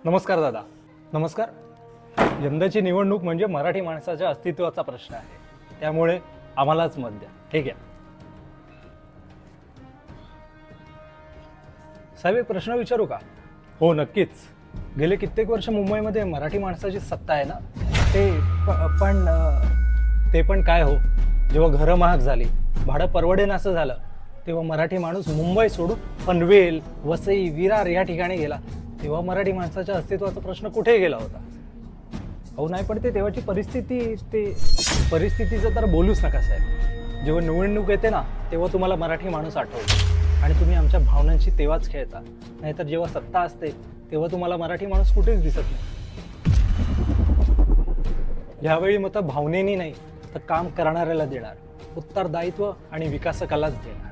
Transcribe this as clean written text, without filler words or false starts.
नमस्कार दादा. नमस्कार. यंदाची निवडणूक म्हणजे मराठी माणसाच्या अस्तित्वाचा प्रश्न आहे, त्यामुळे आम्हालाच मत द्या. हे घ्या. साहेब, एक प्रश्न विचारू का? हो, नक्कीच. गेले कित्येक वर्ष मुंबईमध्ये मराठी माणसाची सत्ता आहे ना. ते पण काय हो, जेव्हा घरं महाग झाली, भाडं परवडेन असं झालं, तेव्हा मराठी माणूस मुंबई सोडून पनवेल, वसई, विरार या ठिकाणी गेला. तेव्हा मराठी माणसाच्या अस्तित्वाचा प्रश्न कुठे गेला होता? अहो नाही, पण ते तेव्हाची परिस्थितीचं तर बोलूच नका साहेब. जेव्हा निवडणूक येते ना, तेव्हा तुम्हाला मराठी माणूस आठवतो आणि तुम्ही आमच्या भावनांशी तेव्हाच खेळता. नाहीतर जेव्हा सत्ता असते तेव्हा तुम्हाला मराठी माणूस कुठेच दिसत नाही. यावेळी मतं भावनेनी नाही तर काम करणाऱ्याला देणार, उत्तरदायित्व आणि विकासकालाच देणार.